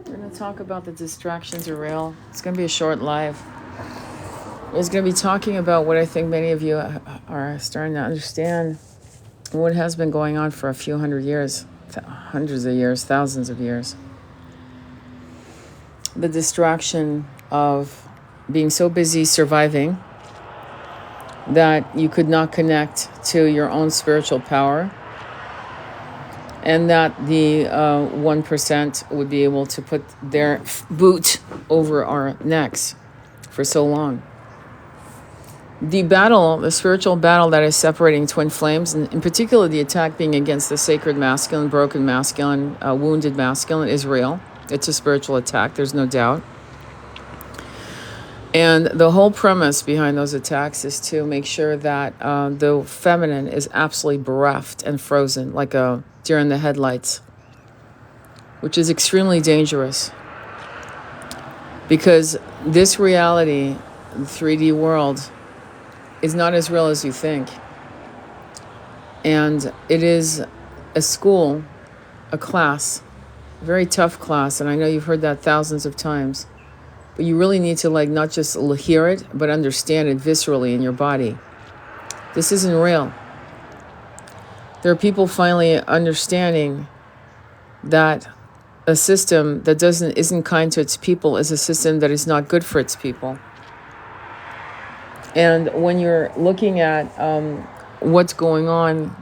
We're going to talk about the distractions are real. It's going to be a short live. It's going to be talking about what I think many of you are starting to understand, what has been going on for a few hundred years, hundreds of years, thousands of years. The distraction of being so busy surviving that you could not connect to your own spiritual power, and that the 1% would be able to put their boot over our necks for so long. The spiritual battle that is separating twin flames, and in particular the attack being against the sacred masculine, broken masculine, wounded masculine, is real. It's a spiritual attack, there's no doubt. And the whole premise behind those attacks is to make sure that the feminine is absolutely bereft and frozen, like a deer in the headlights, which is extremely dangerous. Because this reality, the 3D world, is not as real as you think. And it is a school, a class, a very tough class, and I know you've heard that thousands of times. But you really need to not just hear it, but understand it viscerally in your body. This isn't real. There are people finally understanding that a system that isn't kind to its people is a system that is not good for its people. And when you're looking at what's going on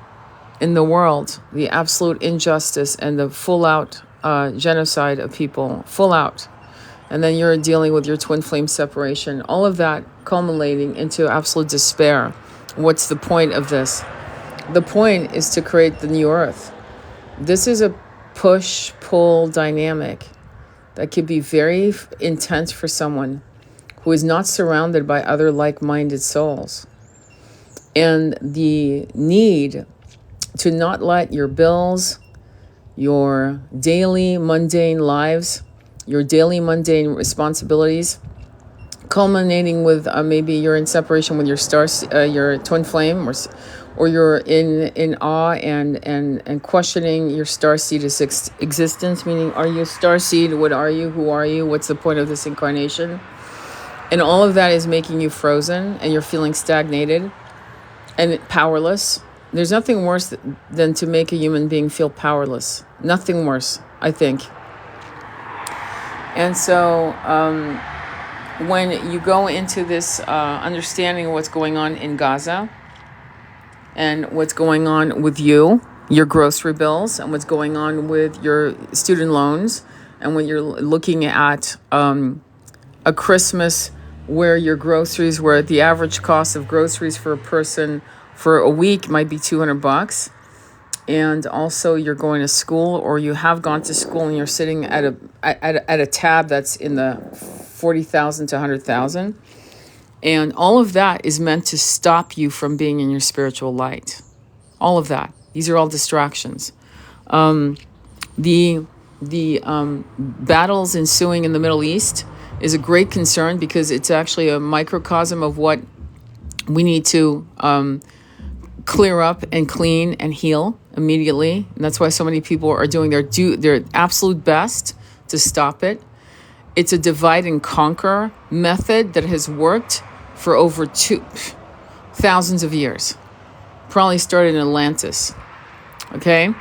in the world, the absolute injustice and the full-out genocide of people, full out, and then you're dealing with your twin flame separation, all of that culminating into absolute despair. What's the point of this? The point is to create the new earth. This is a push-pull dynamic that could be very intense for someone who is not surrounded by other like-minded souls. And the need to not let your bills, your daily mundane lives, your daily mundane responsibilities, culminating with maybe you're in separation with your twin flame, or you're in awe and questioning your starseed existence, meaning, are you a starseed? What are you? Who are you? What's the point of this incarnation? And all of that is making you frozen, and you're feeling stagnated and powerless. There's nothing worse than to make a human being feel powerless. Nothing worse, I think. And so when you go into this understanding of what's going on in Gaza, and what's going on with you, your grocery bills, and what's going on with your student loans, and when you're looking at a Christmas where your groceries, where the average cost of groceries for a person for a week might be $200, and also you're going to school, or you have gone to school, and you're sitting at a tab that's in the 40,000 to 100,000. And all of that is meant to stop you from being in your spiritual light. All of that. These are all distractions. The battles ensuing in the Middle East is a great concern, because it's actually a microcosm of what we need to clear up and clean and heal immediately. And that's why so many people are doing their absolute best to stop it. It's a divide and conquer method that has worked for over thousands of years. Probably started in Atlantis. Okay?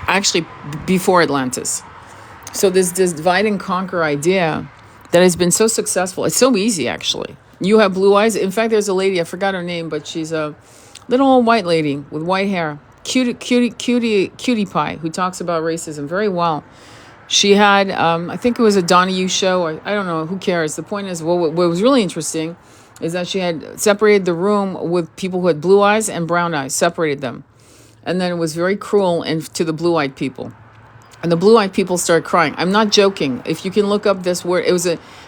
Actually, before Atlantis. So this divide and conquer idea that has been so successful. It's so easy, actually. You have blue eyes. In fact, there's a lady, I forgot her name, but she's a little old white lady with white hair. Cutie pie, who talks about racism very well. She had, I think it was a Donahue show. I don't know. Who cares? The point is, what was really interesting is that she had separated the room with people who had blue eyes and brown eyes, separated them. And then it was very cruel to the blue-eyed people. And the blue-eyed people started crying. I'm not joking. If you can look up this word,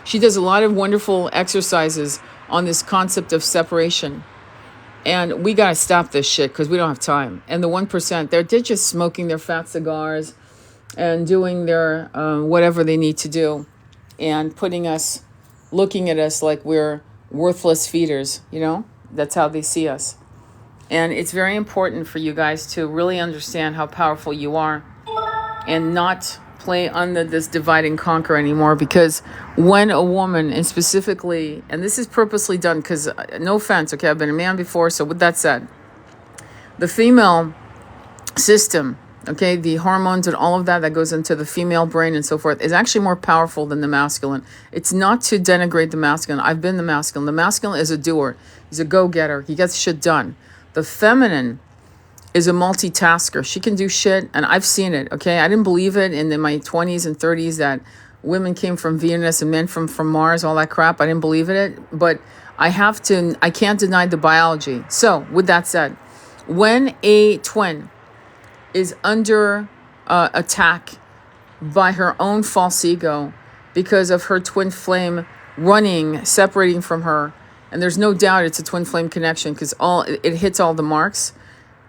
she does a lot of wonderful exercises on this concept of separation. And we got to stop this shit, because we don't have time. And the 1%, they're just smoking their fat cigars and doing their whatever they need to do, and looking at us like we're worthless feeders, That's how they see us. And it's very important for you guys to really understand how powerful you are, and not play under this divide and conquer anymore, because when a woman, and specifically, and this is purposely done because, no offense, okay, I've been a man before, so with that said, the female system, okay, the hormones and all of that that goes into the female brain and so forth, is actually more powerful than the masculine. It's not to denigrate the masculine. I've been the masculine. The masculine is a doer. He's a go-getter. He gets shit done. The feminine is a multitasker. She can do shit, and I've seen it, okay? I didn't believe it in my 20s and 30s that women came from Venus and men from Mars, all that crap. I didn't believe in it, but I can't deny the biology. So, with that said, when a twin is under attack by her own false ego because of her twin flame separating from her, and there's no doubt it's a twin flame connection because it hits all the marks,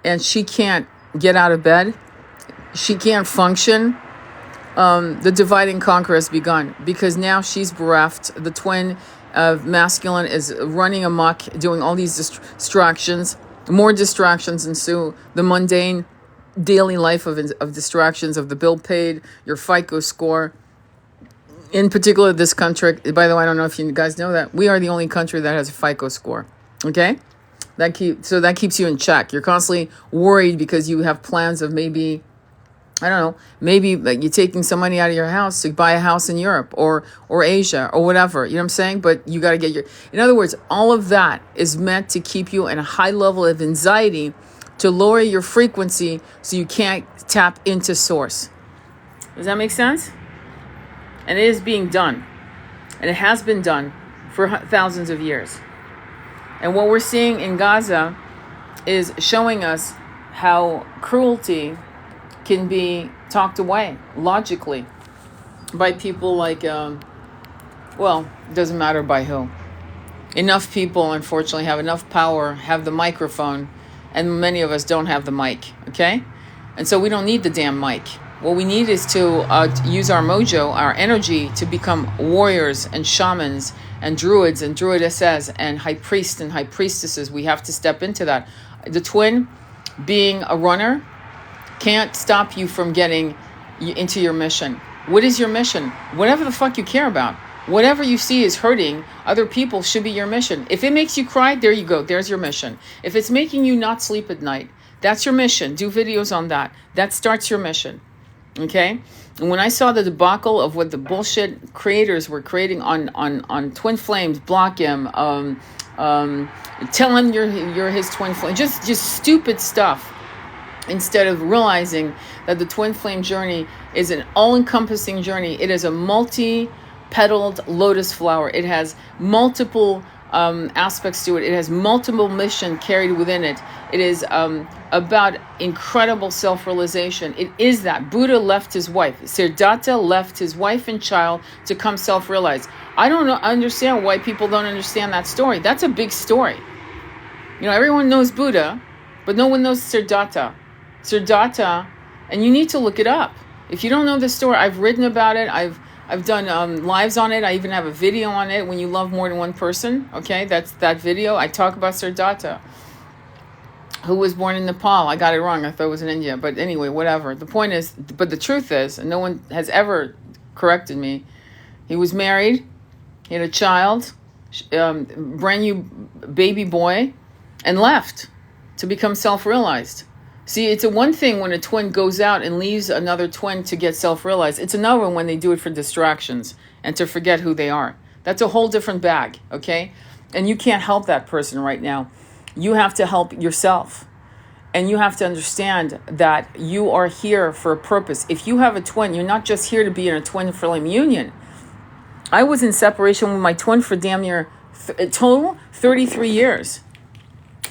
and she can't get out of bed, she can't function, the divide and conquer has begun, because now she's bereft. The twin of masculine is running amok, doing all these distractions. More distractions ensue. The mundane daily life of distractions, of the bill paid, your FICO score. In particular, this country, by the way, I don't know if you guys know that, we are the only country that has a FICO score, okay? That keeps you in check. You're constantly worried because you have plans of maybe, I don't know, maybe like you're taking some money out of your house to buy a house in Europe or Asia or whatever. You know what I'm saying? But you got to get in other words, all of that is meant to keep you in a high level of anxiety, to lower your frequency so you can't tap into source. Does that make sense? And it is being done. And it has been done for thousands of years. And what we're seeing in Gaza is showing us how cruelty can be talked away logically by people like, it doesn't matter by who. Enough people, unfortunately, have enough power, have the microphone, and many of us don't have the mic, okay? And so we don't need the damn mic. What we need is to use our mojo, our energy, to become warriors and shamans and druids and druidesses and high priests and high priestesses. We have to step into that. The twin, being a runner, can't stop you from getting into your mission. What is your mission? Whatever the fuck you care about. Whatever you see is hurting other people should be your mission. If it makes you cry, there you go. There's your mission. If it's making you not sleep at night, that's your mission. Do videos on that. That starts your mission. Okay? And when I saw the debacle of what the bullshit creators were creating on Twin Flames, block him, tell him you're his twin flame, just stupid stuff, instead of realizing that the twin flame journey is an all-encompassing journey. It is a multi-petaled lotus flower. It has multiple aspects to it. It has multiple mission carried within it. It is about incredible self-realization. It is that. Buddha left his wife. Siddhartha left his wife and child to come self-realize. I don't understand why people don't understand that story. That's a big story. You know, everyone knows Buddha, but no one knows Siddhartha. Siddhartha, and you need to look it up. If you don't know the story, I've written about it. I've done lives on it. I even have a video on it. When you love more than one person, okay, that's that video. I talk about Siddhartha, who was born in Nepal. I got it wrong. I thought it was in India, but anyway, whatever. The point is, but the truth is, and no one has ever corrected me. He was married. He had a child, brand new baby boy, and left to become self-realized. See, it's a one thing when a twin goes out and leaves another twin to get self-realized. It's another one when they do it for distractions and to forget who they are. That's a whole different bag, okay? And you can't help that person right now. You have to help yourself. And you have to understand that you are here for a purpose. If you have a twin, you're not just here to be in a twin flame union. I was in separation with my twin for damn near total 33 years,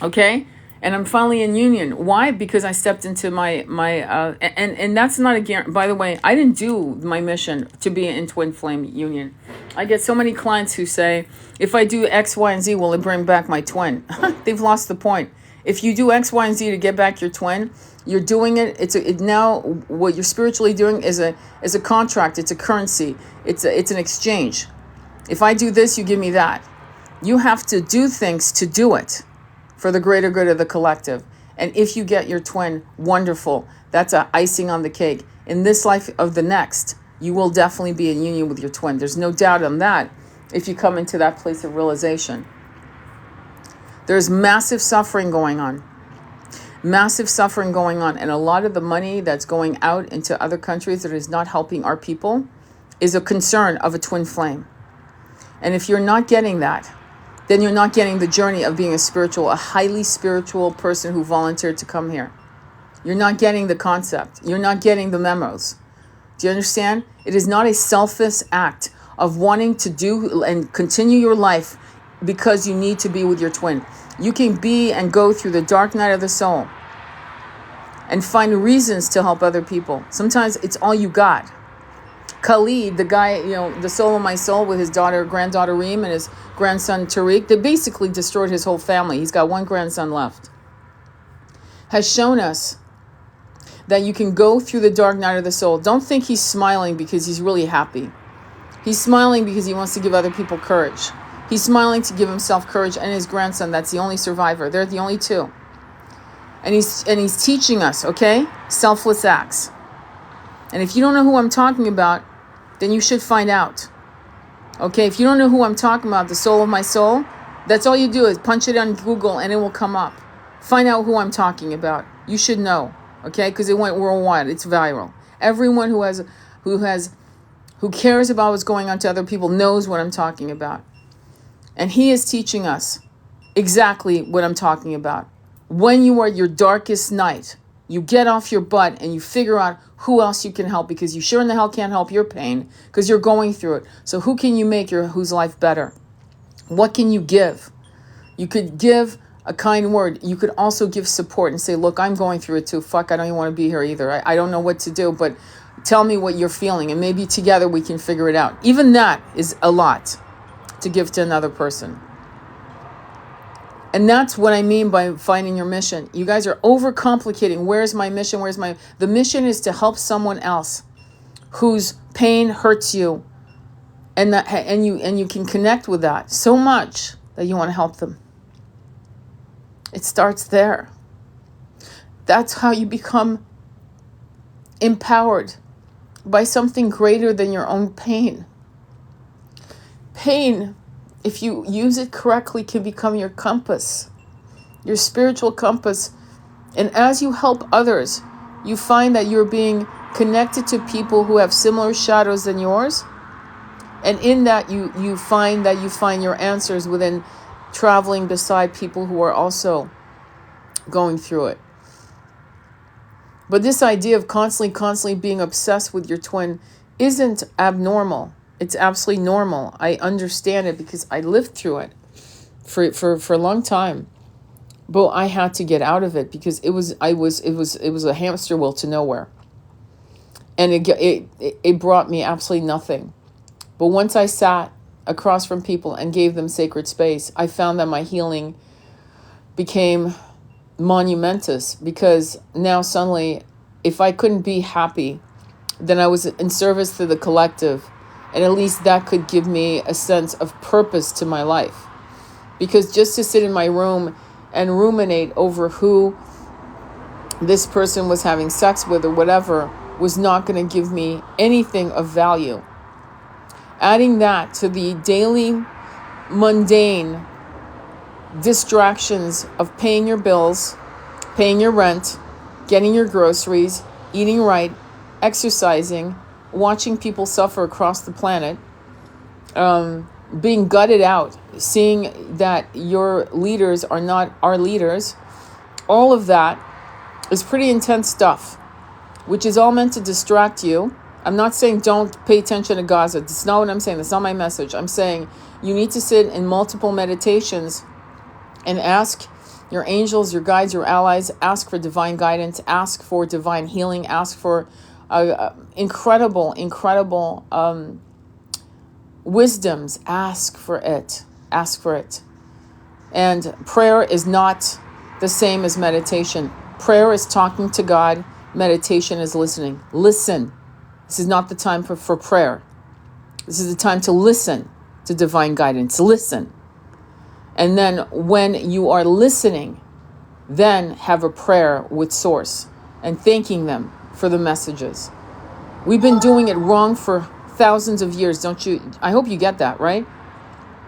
okay? And I'm finally in union. Why? Because I stepped into and that's not a guarantee. By the way, I didn't do my mission to be in twin flame union. I get so many clients who say, if I do X, Y, and Z, will it bring back my twin? They've lost the point. If you do X, Y, and Z to get back your twin, you're doing it. Now what you're spiritually doing is a contract. It's a currency. It's an exchange. If I do this, you give me that. You have to do things to do it, for the greater good of the collective. And if you get your twin, wonderful. That's a icing on the cake. in this life of the next, you will definitely be in union with your twin. There's no doubt on that if you come into that place of realization. There's massive suffering going on. Massive suffering going on. And a lot of the money that's going out into other countries that is not helping our people is a concern of a twin flame. And if you're not getting that, then you're not getting the journey of being a highly spiritual person who volunteered to come here. You're not getting the concept. You're not getting the memos. Do you understand? It is not a selfish act of wanting to do and continue your life because you need to be with your twin. You can be and go through the dark night of the soul and find reasons to help other people. Sometimes it's all you got. Khalid, the guy, the soul of my soul with his granddaughter Reem and his grandson Tariq, they basically destroyed his whole family. He's got one grandson left. Has shown us that you can go through the dark night of the soul. Don't think he's smiling because he's really happy. He's smiling because he wants to give other people courage. He's smiling to give himself courage and his grandson. That's the only survivor. They're the only two. And he's teaching us, okay? Selfless acts. And if you don't know who I'm talking about, then you should find out. Okay, if you don't know who I'm talking about, the soul of my soul, that's all you do is punch it on Google and it will come up. Find out who I'm talking about. You should know, okay? Because it went worldwide. It's viral. Everyone who cares about what's going on to other people knows what I'm talking about. And he is teaching us exactly what I'm talking about. When you are at your darkest night, you get off your butt and you figure out who else you can help, because you sure in the hell can't help your pain because you're going through it. So who can you make whose life better? What can you give? You could give a kind word. You could also give support and say, look, I'm going through it too. Fuck, I don't even want to be here either. I don't know what to do, but tell me what you're feeling and maybe together we can figure it out. Even that is a lot to give to another person. And that's what I mean by finding your mission. You guys are overcomplicating. Where's my mission? The mission is to help someone else whose pain hurts you, and you can connect with that so much that you want to help them. It starts there. That's how you become empowered by something greater than your own pain. Pain, if you use it correctly, can become your compass, your spiritual compass. And as you help others, you find that you're being connected to people who have similar shadows than yours. And in that, you find your answers within traveling beside people who are also going through it. But this idea of constantly being obsessed with your twin isn't abnormal. It's absolutely normal. I understand it because I lived through it for a long time. But I had to get out of it because it was a hamster wheel to nowhere. And it brought me absolutely nothing. But once I sat across from people and gave them sacred space, I found that my healing became monumentous, because now suddenly, if I couldn't be happy, then I was in service to the collective. And at least that could give me a sense of purpose to my life. Because just to sit in my room and ruminate over who this person was having sex with or whatever was not going to give me anything of value. Adding that to the daily mundane distractions of paying your bills, paying your rent, getting your groceries, eating right, exercising, watching people suffer across the planet, being gutted out, seeing that your leaders are not our leaders, all of that is pretty intense stuff, which is all meant to distract you. I'm not saying don't pay attention to Gaza. That's not what I'm saying. That's not my message. I'm saying you need to sit in multiple meditations and ask your angels, your guides, your allies, ask for divine guidance, ask for divine healing, ask for incredible wisdoms. Ask for it. And prayer is not the same as meditation. Prayer is talking to God. Meditation is listening. Listen. This is not the time for prayer. This is the time to listen to divine guidance. Listen. And then when you are listening, then have a prayer with Source and thanking them for the messages. We've been doing it wrong for thousands of years, don't you? I hope you get that, right?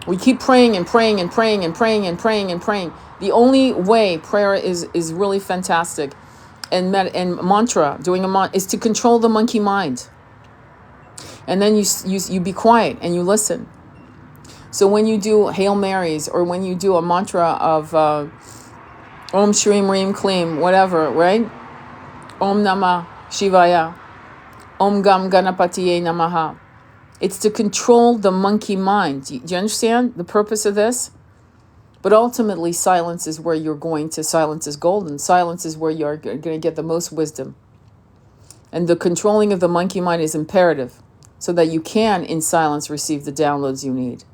We keep praying and praying and praying and praying and praying and praying. The only way prayer is really fantastic, and mantra, doing is to control the monkey mind. And then you be quiet and you listen. So when you do Hail Marys, or when you do a mantra of Om Shrim Reem Kleem, whatever, right? Om Namah Shivaya, Om Gam Ganapatiye Namaha. It's to control the monkey mind. Do you understand the purpose of this? But ultimately, silence is where you're going to. Silence is golden. Silence is where you're going to get the most wisdom. And the controlling of the monkey mind is imperative, so that you can, in silence, receive the downloads you need.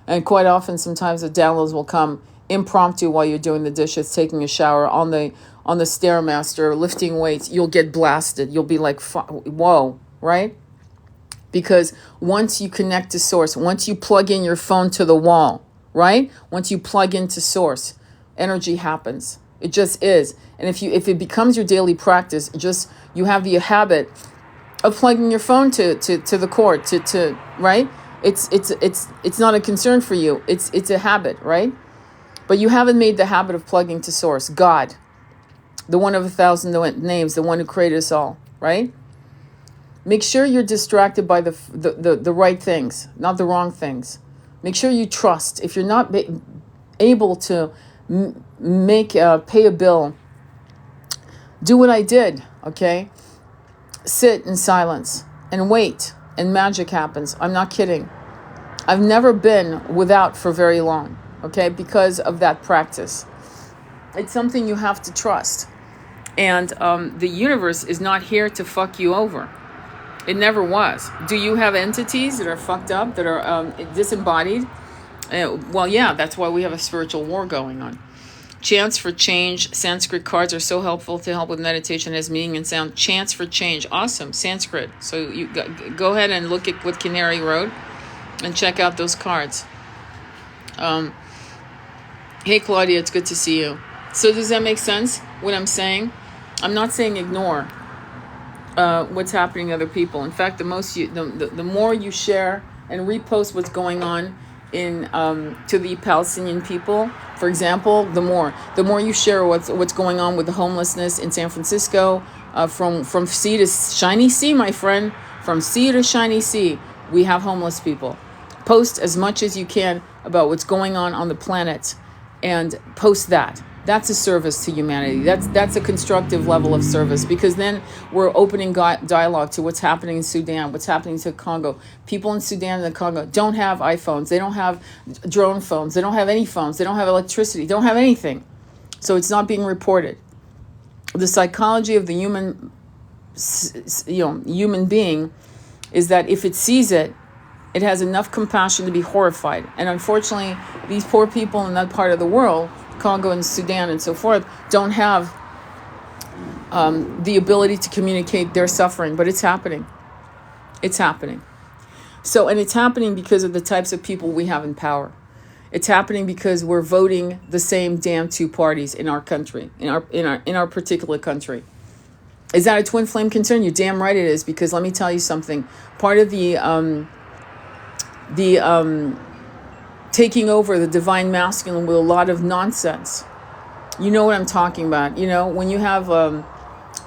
And quite often, sometimes the downloads will come impromptu while you're doing the dishes, taking a shower, on the Stairmaster, lifting weights. You'll get blasted. You'll be like, whoa, right? Because once you connect to source, once you plug in your phone to the wall, right? Once you plug into source, energy happens. It just is. And if it becomes your daily practice, you have the habit of plugging your phone to the cord, to right? It's not a concern for you. It's a habit, right? But you haven't made the habit of plugging to source, God, the one of 1,000 names, the one who created us all, right? Make sure you're distracted by the right things, not the wrong things. Make sure you trust. If you're not able to pay a bill, do what I did, okay? Sit in silence and wait, and magic happens. I'm not kidding. I've never been without for very long, okay, because of that practice. It's something you have to trust. And the universe is not here to fuck you over. It never was. Do you have entities that are fucked up, that are disembodied? Well, yeah, that's why we have a spiritual war going on. Chants for change. Sanskrit cards are so helpful to help with meditation as meaning and sound. Chants for change. Awesome. Sanskrit. So you go ahead and look at what Canary wrote and check out those cards. Hey, Claudia, it's good to see you. So does that make sense, what I'm saying? I'm not saying ignore what's happening to other people. In fact, the more you share and repost what's going on to the Palestinian people, for example, the more you share what's going on with the homelessness in San Francisco, from sea to shiny sea, my friend, from sea to shiny sea, we have homeless people. Post as much as you can about what's going on the planet, and post that. That's a service to humanity. That's a constructive level of service, because then we're opening dialogue to what's happening in Sudan, what's happening to Congo. People in Sudan and the Congo don't have iPhones. They don't have drone phones. They don't have any phones. They don't have electricity. They don't have anything. So it's not being reported. The psychology of the human being is that if it sees it, it has enough compassion to be horrified. And unfortunately, these poor people in that part of the world, Congo and Sudan and so forth, don't have the ability to communicate their suffering. But it's happening. It's happening. And it's happening because of the types of people we have in power. It's happening because we're voting the same damn two parties in our country, in our particular country. Is that a twin flame concern? You're damn right it is, because let me tell you something. Part of the taking over the divine masculine with a lot of nonsense. You know what I'm talking about. When you have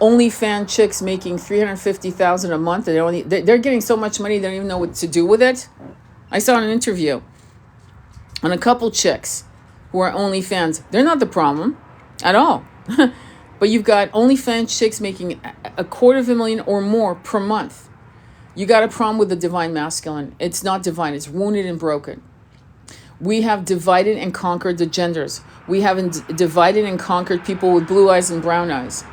OnlyFans chicks making $350,000 a month, and they're getting so much money they don't even know what to do with it. I saw an interview on a couple chicks who are OnlyFans. They're not the problem at all. But you've got OnlyFans chicks making $250,000 or more per month. You got a problem with the divine masculine. It's not divine. It's wounded and broken. We have divided and conquered the genders. We haven't divided and conquered people with blue eyes and brown eyes,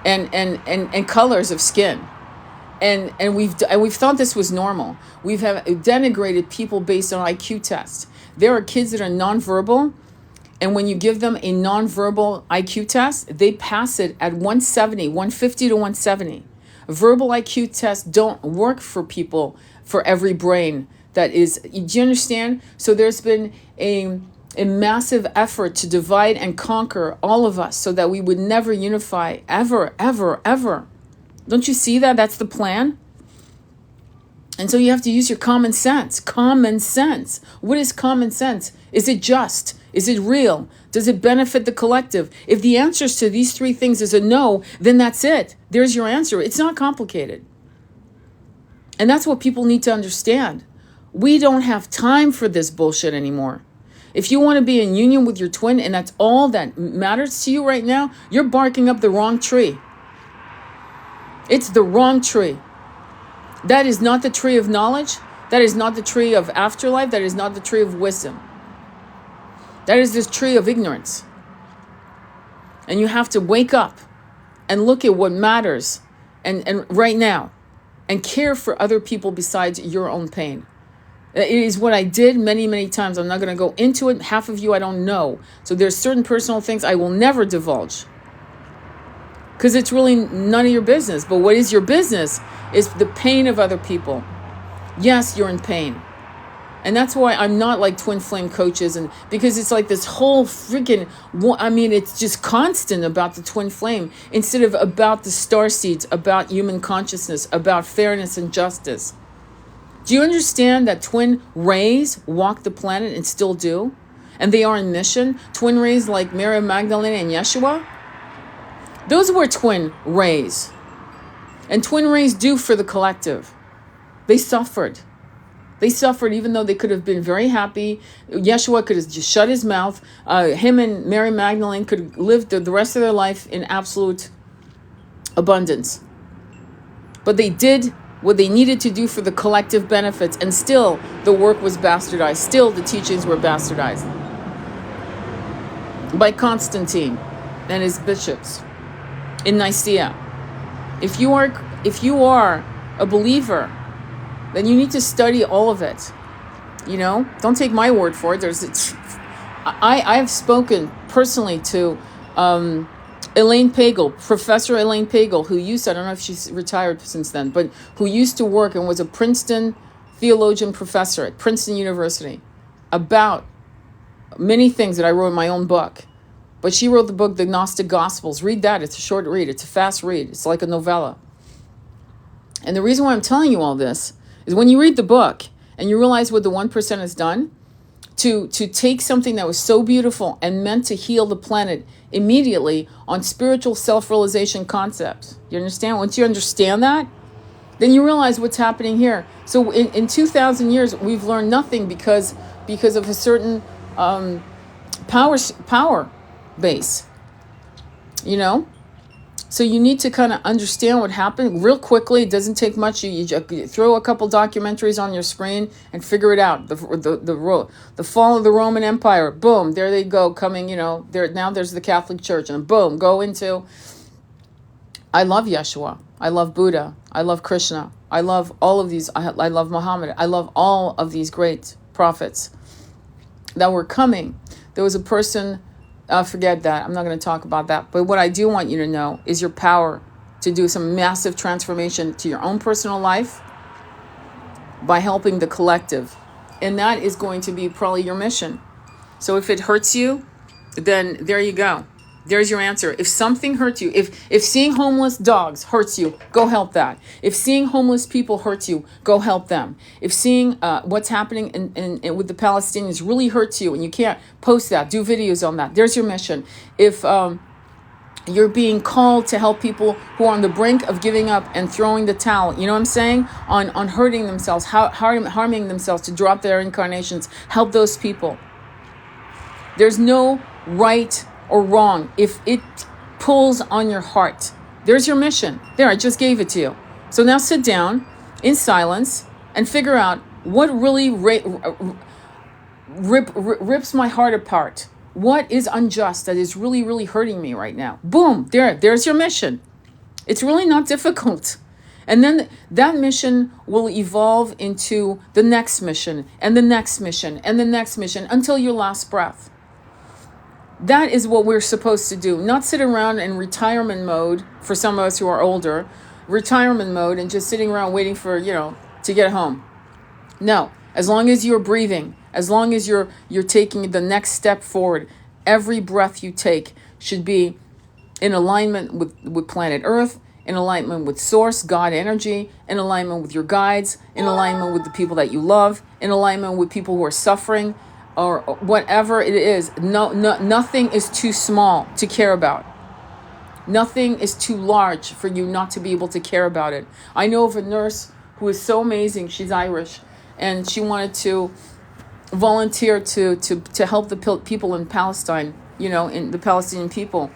and colors of skin, and we've thought this was normal. We've denigrated people based on IQ tests. There are kids that are nonverbal, and when you give them a nonverbal IQ test, they pass it at 150 to 170. Verbal IQ tests don't work for people, for every brain that is. Do you understand? So there's been a massive effort to divide and conquer all of us so that we would never unify, ever, ever, ever. Don't you see that? That's the plan. And so you have to use your common sense. Common sense. What is common sense? Is it just? Is it real? Does it benefit the collective? If the answers to these three things is a no, then that's it. There's your answer. It's not complicated. And that's what people need to understand. We don't have time for this bullshit anymore. If you want to be in union with your twin and that's all that matters to you right now, you're barking up the wrong tree. It's the wrong tree. That is not the tree of knowledge. That is not the tree of afterlife. That is not the tree of wisdom. That is this tree of ignorance. And you have to wake up and look at what matters and right now and care for other people besides your own pain. It is what I did many, many times. I'm not going to go into it. Half of you I don't know. So there's certain personal things I will never divulge because it's really none of your business. But what is your business is the pain of other people. Yes, you're in pain. And that's why I'm not like twin flame coaches, and because it's like this whole freaking, it's just constant about the twin flame instead of about the star seeds, about human consciousness, about fairness and justice. Do you understand that twin rays walk the planet and still do? And they are in mission? Twin rays like Mary Magdalene and Yeshua? Those were twin rays. And twin rays do for the collective. They suffered. They suffered even though they could have been very happy. Yeshua could have just shut his mouth. Him and Mary Magdalene could have lived the rest of their life in absolute abundance. But they did what they needed to do for the collective benefits, and still the work was bastardized. Still the teachings were bastardized by Constantine and his bishops in Nicaea. If you are a believer, then you need to study all of it. Don't take my word for it. I have spoken personally to Elaine Pagel, Professor Elaine Pagel, who I don't know if she's retired since then, but who used to work and was a Princeton theologian professor at Princeton University about many things that I wrote in my own book. But she wrote the book, The Gnostic Gospels. Read that. It's a short read. It's a fast read. It's like a novella. And the reason why I'm telling you all this is when you read the book and you realize what the 1% has done, to take something that was so beautiful and meant to heal the planet immediately on spiritual self-realization concepts. You understand? Once you understand that, then you realize what's happening here. So in 2,000 years, we've learned nothing because of a certain power base. So you need to kind of understand what happened real quickly. It doesn't take much. You throw a couple documentaries on your screen and figure it out. The fall of the Roman Empire. Boom, there they go. Coming. There's the Catholic Church, and boom, go into. I love Yeshua. I love Buddha. I love Krishna. I love all of these. I love Muhammad. I love all of these great prophets that were coming. There was a person. Forget that. I'm not going to talk about that. But what I do want you to know is your power to do some massive transformation to your own personal life by helping the collective. And that is going to be probably your mission. So if it hurts you, then there you go. There's your answer. If something hurts you, if seeing homeless dogs hurts you, go help that. If seeing homeless people hurts you, go help them. If seeing what's happening in with the Palestinians really hurts you and you can't post that, do videos on that. There's your mission. If you're being called to help people who are on the brink of giving up and throwing the towel, you know what I'm saying? On hurting themselves, harming themselves to drop their incarnations, help those people. There's no right or wrong if it pulls on your heart. There's your mission. There, I just gave it to you. So now sit down in silence and figure out what really rips my heart apart. What is unjust that is really, really hurting me right now? Boom, there's your mission. It's really not difficult. And then that mission will evolve into the next mission and the next mission and the next mission until your last breath. That is what we're supposed to do. Not sit around in retirement mode, for some of us who are older, retirement mode and just sitting around waiting for, to get home. No, as long as you're breathing, as long as you're taking the next step forward, every breath you take should be in alignment with planet Earth, in alignment with source, God energy, in alignment with your guides, in alignment with the people that you love, in alignment with people who are suffering, or whatever it is. Nothing is too small to care about. Nothing is too large for you not to be able to care about it. I know of a nurse who is so amazing. She's Irish, and she wanted to volunteer to help the people in Palestine, in the Palestinian people.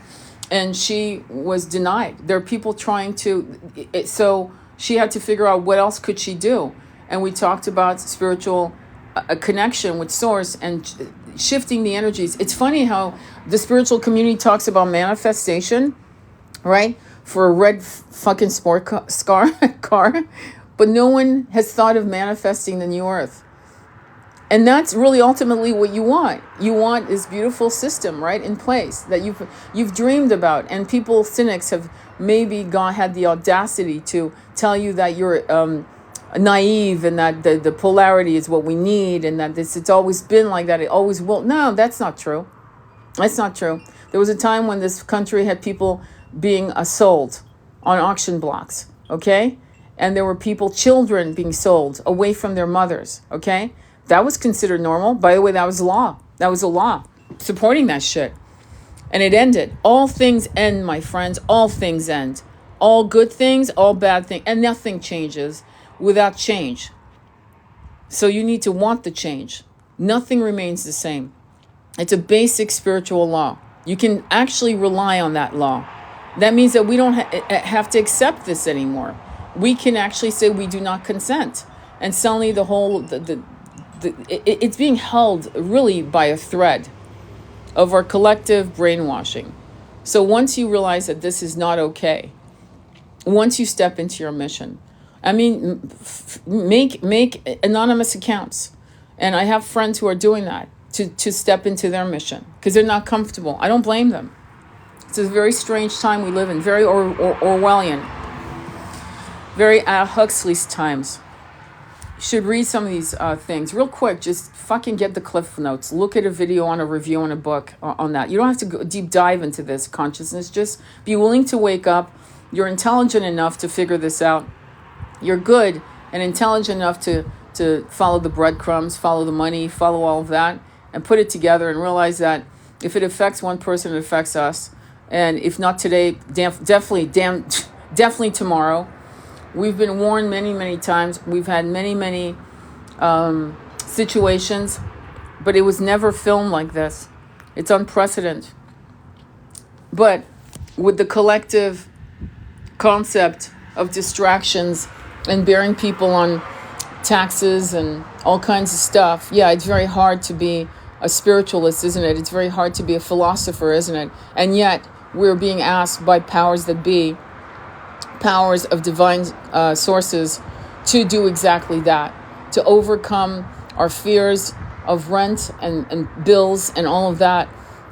And she was denied. There are people trying to, so she had to figure out what else could she do. And we talked about spiritual a connection with source and shifting the energies. It's funny how the spiritual community talks about manifestation, right? For a red fucking car, but no one has thought of manifesting the new earth. And that's really ultimately what you want. You want this beautiful system, right, in place that you've dreamed about. And people, cynics, have maybe had the audacity to tell you that you're naive and that the polarity is what we need and that it's always been like that. It always will. No, that's not true. That's not true. There was a time when this country had people being sold on auction blocks, okay? And there were children being sold away from their mothers, okay? That was considered normal. By the way, that was law. That was a law supporting that shit. And it ended. All things end, my friends. All things end. All good things, all bad things. And nothing changes without change. So you need to want the change. Nothing remains the same. It's a basic spiritual law. You can actually rely on that law. That means that we don't have to accept this anymore. We can actually say we do not consent. And suddenly the whole... it's being held really by a thread of our collective brainwashing. So once you realize that this is not okay, once you step into your mission, I mean, make anonymous accounts. And I have friends who are doing that to step into their mission because they're not comfortable. I don't blame them. It's a very strange time we live in, very Orwellian, very Huxley's times. You should read some of these things real quick. Just fucking get the Cliff Notes. Look at a video on a review on a book on that. You don't have to go deep dive into this consciousness. Just be willing to wake up. You're intelligent enough to figure this out. You're good and intelligent enough to follow the breadcrumbs, follow the money, follow all of that, and put it together and realize that if it affects one person, it affects us. And if not today, definitely tomorrow. We've been warned many, many times. We've had many situations, but it was never filmed like this. It's unprecedented. But with the collective concept of distractions and bearing people on taxes and all kinds of stuff, yeah, it's very hard to be a spiritualist, isn't it? It's very hard to be a philosopher, isn't it? And yet we're being asked by powers that be, powers of divine sources, to do exactly that, to overcome our fears of rent and bills and all of that,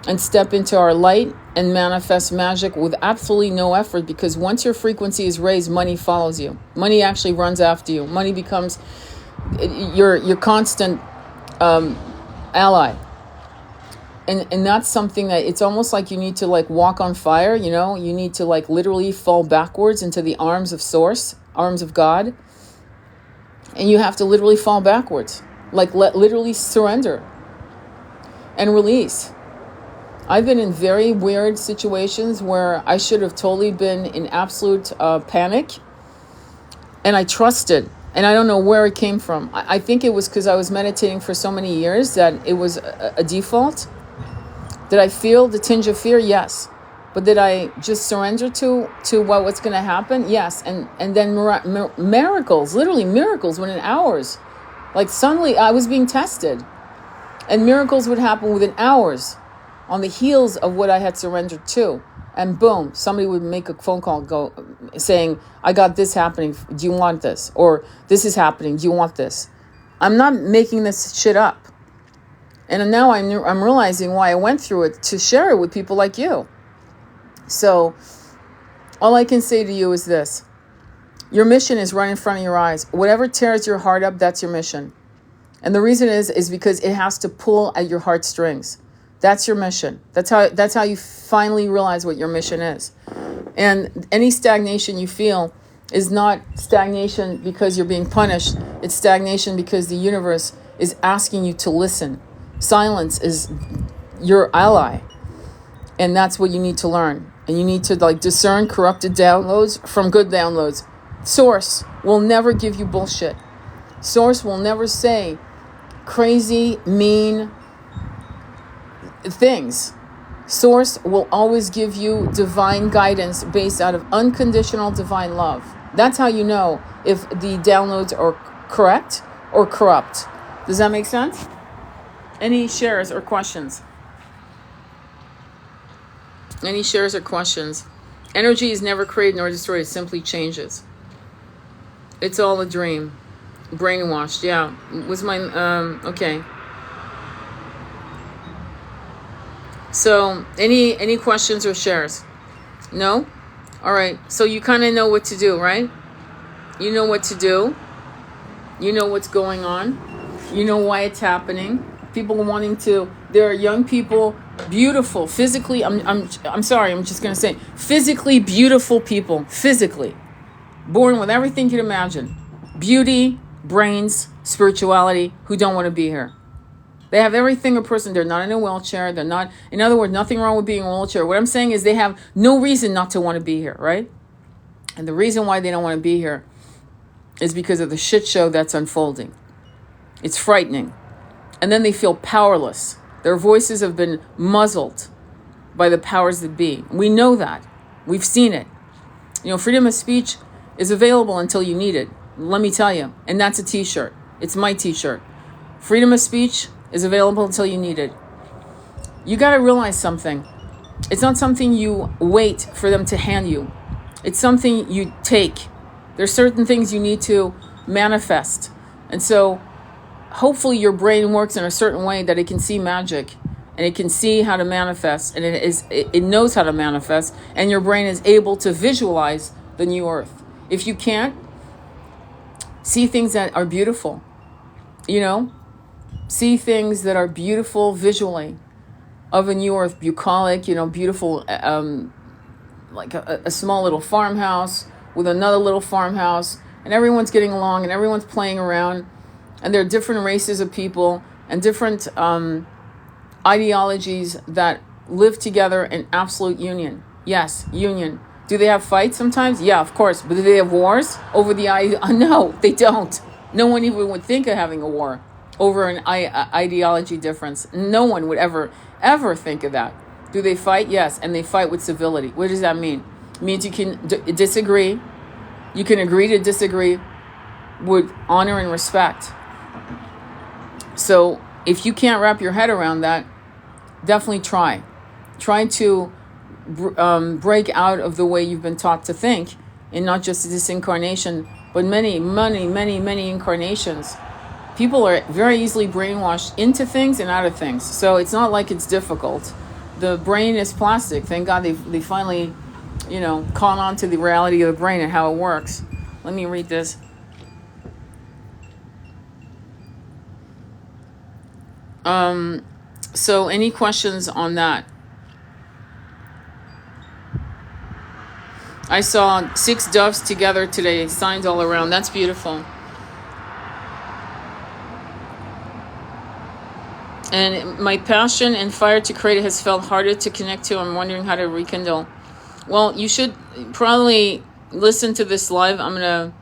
and step into our light and manifest magic with absolutely no effort, because once your frequency is raised, money follows you. Money actually runs after you. Money becomes your constant ally. And that's something that it's almost like you need to walk on fire, you need to literally fall backwards into the arms of source, arms of God. And you have to literally fall backwards, literally surrender and release. I've been in very weird situations where I should have totally been in absolute panic, and I trusted, and I don't know where it came from. I think it was because I was meditating for so many years that it was a default. Did I feel the tinge of fear? Yes. But did I just surrender to what's going to happen? Yes. And then miracles, literally miracles within hours. Suddenly I was being tested. And miracles would happen within hours on the heels of what I had surrendered to. And boom, somebody would make a phone call saying, I got this happening. Do you want this? Or this is happening. Do you want this? I'm not making this shit up. And now I'm realizing why I went through it, to share it with people like you. So all I can say to you is this. Your mission is right in front of your eyes. Whatever tears your heart up, that's your mission. And the reason is because it has to pull at your heartstrings. That's your mission. That's how you finally realize what your mission is. And any stagnation you feel is not stagnation because you're being punished. It's stagnation because the universe is asking you to listen. Silence is your ally. And that's what you need to learn. And you need to discern corrupted downloads from good downloads. Source will never give you bullshit. Source will never say crazy, mean things. Source will always give you divine guidance based out of unconditional divine love. That's how you know if the downloads are correct or corrupt. Does that make sense? Any shares or questions? Any shares or questions? Energy is never created nor destroyed. It simply changes. It's all a dream. Brainwashed. Yeah. Was my... okay. So, any questions or shares? No? All right. So you kind of know what to do, right? You know what to do. You know what's going on. You know why it's happening. People wanting to... There are young people, beautiful, physically... I'm sorry, I'm just going to say... Physically beautiful people. Physically. Born with everything you'd imagine. Beauty, brains, spirituality, who don't want to be here. They have everything a person, they're not in a wheelchair, they're not, in other words, nothing wrong with being in a wheelchair. What I'm saying is they have no reason not to want to be here, right? And the reason why they don't want to be here is because of the shit show that's unfolding. It's frightening. And then they feel powerless. Their voices have been muzzled by the powers that be. We know that. We've seen it. You know, freedom of speech is available until you need it. Let me tell you. And that's a t-shirt. It's my t-shirt. Freedom of speech is available until you need it. You got to realize something. It's not something you wait for them to hand you. It's something you take. There's certain things you need to manifest. And so hopefully your brain works in a certain way that it can see magic and it can see how to manifest, and it knows how to manifest, and your brain is able to visualize the new earth. If you can't, see things that are beautiful, you know, see things that are beautiful visually of a new earth, bucolic, you know, beautiful, like a small little farmhouse with another little farmhouse, and everyone's getting along and everyone's playing around, and there are different races of people and different ideologies that live together in absolute union. Yes, union. Do they have fights sometimes? Yeah, of course. But do they have wars over the No, they don't. No one even would think of having a war over an ideology difference. No one would ever think of that. Do they fight? Yes, and they fight with civility. What does that mean? It means you can disagree. You can agree to disagree with honor and respect. So if you can't wrap your head around that, definitely try. Try to break out of the way you've been taught to think, in not just this incarnation, but many incarnations. People are very easily brainwashed into things and out of things. So it's not like it's difficult. The brain is plastic. Thank God they finally, you know, caught on to the reality of the brain and how it works. Let me read this. So any questions on that? I saw 6 doves together today, signs all around. That's beautiful. And my passion and fire to create has felt harder to connect to. I'm wondering how to rekindle. Well, you should probably listen to this live. I'm gonna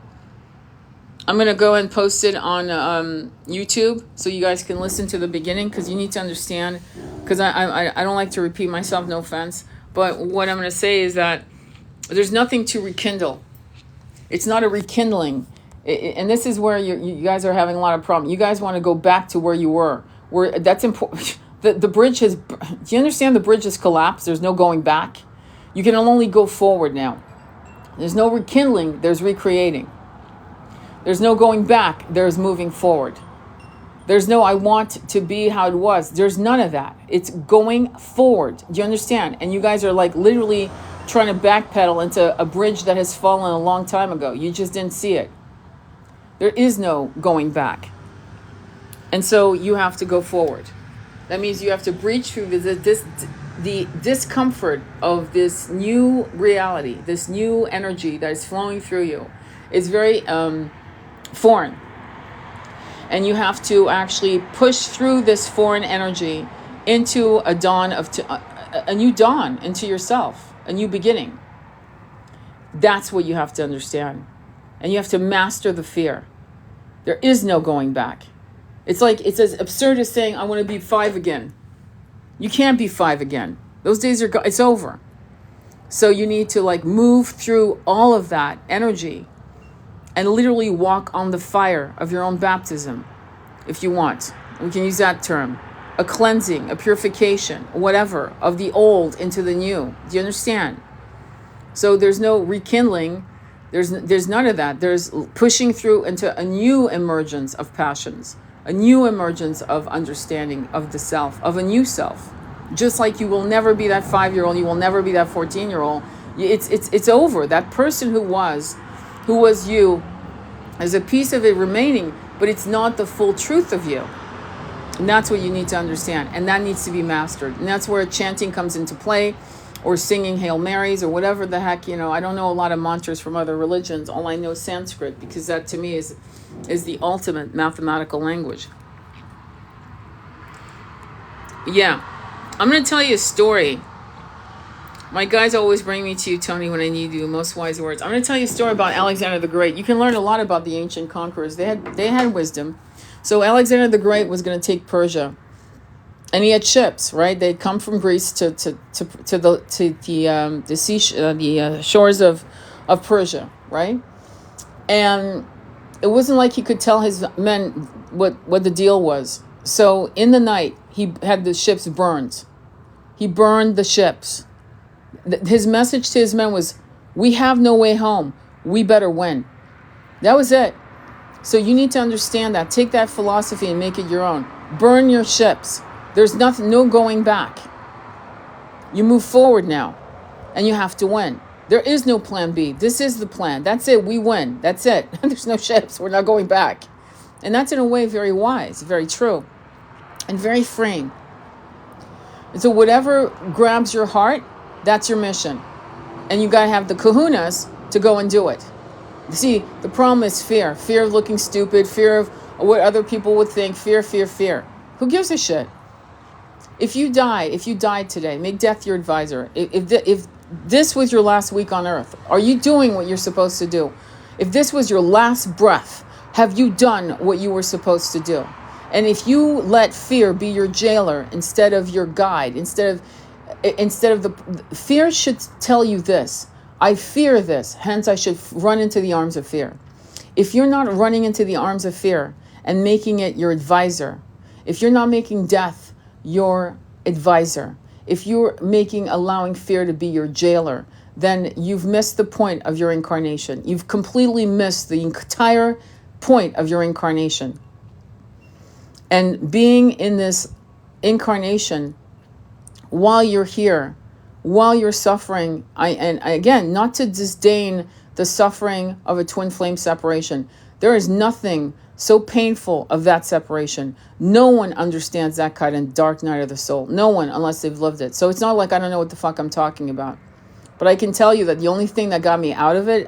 go and post it on YouTube so you guys can listen to the beginning, because you need to understand. Because I don't like to repeat myself. No offense, but what I'm gonna say is that there's nothing to rekindle. It's not a rekindling, and this is where you guys are having a lot of problem. You guys want to go back to where you were. Where that's important. The bridge has. Do you understand? The bridge has collapsed. There's no going back. You can only go forward now. There's no rekindling. There's recreating. There's no going back. There's moving forward. There's no I want to be how it was. There's none of that. It's going forward. Do you understand? And you guys are like literally trying to backpedal into a bridge that has fallen a long time ago. You just didn't see it. There is no going back. And so you have to go forward. That means you have to breach through this the discomfort of this new reality, this new energy that is flowing through you, is very foreign. And you have to actually push through this foreign energy into a dawn of a new dawn into yourself, a new beginning. That's what you have to understand. And you have to master the fear. There is no going back. It's as absurd as saying, I want to be 5 again. You can't be 5 again. Those days it's over. So you need to move through all of that energy and literally walk on the fire of your own baptism, if you want. We can use that term. A cleansing, a purification, whatever, of the old into the new. Do you understand? So there's no rekindling. There's none of that. There's pushing through into a new emergence of passions, a new emergence of understanding of the self, of a new self. Just like you will never be that 5-year-old, you will never be that 14-year-old. It's over. That person who was you, there's a piece of it remaining, but it's not the full truth of you. And that's what you need to understand. And that needs to be mastered. And that's where chanting comes into play, or singing Hail Marys, or whatever the heck, I don't know a lot of mantras from other religions. All I know is Sanskrit, because that to me is the ultimate mathematical language. Yeah. I'm going to tell you a story. My guys always bring me to you, Tony, when I need you. Most wise words. I'm going to tell you a story about Alexander the Great. You can learn a lot about the ancient conquerors. They had wisdom. So Alexander the Great was going to take Persia, and he had ships. Right, they'd come from Greece to the shores of Persia. Right, and it wasn't like he could tell his men what the deal was. So in the night, he had the ships burned. He burned the ships. His message to his men was, we have no way home. We better win. That was it. So you need to understand that. Take that philosophy and make it your own. Burn your ships. There's no going back. You move forward now, and you have to win. There is no plan B. This is the plan. That's it. We win. That's it. There's no ships. We're not going back. And that's in a way very wise, very true, and very freeing. And so whatever grabs your heart, that's your mission. And you got to have the kahunas to go and do it. See, the problem is fear. Fear of looking stupid, fear of what other people would think, fear. Who gives a shit? If you died today, make death your advisor. If this was your last week on earth, are you doing what you're supposed to do? If this was your last breath, have you done what you were supposed to do? And if you let fear be your jailer instead of your guide, instead of the fear should tell you this: I fear this, hence I should run into the arms of fear. If you're not running into the arms of fear and making it your advisor, if you're not making death your advisor, if you're allowing fear to be your jailer, then you've missed the point of your incarnation. You've completely missed the entire point of your incarnation. And being in this incarnation while you're here, while you're suffering, and again, not to disdain the suffering of a twin flame separation. There is nothing so painful of that separation. No one understands that kind of dark night of the soul. No one, unless they've lived it. So it's not like I don't know what the fuck I'm talking about. But I can tell you that the only thing that got me out of it,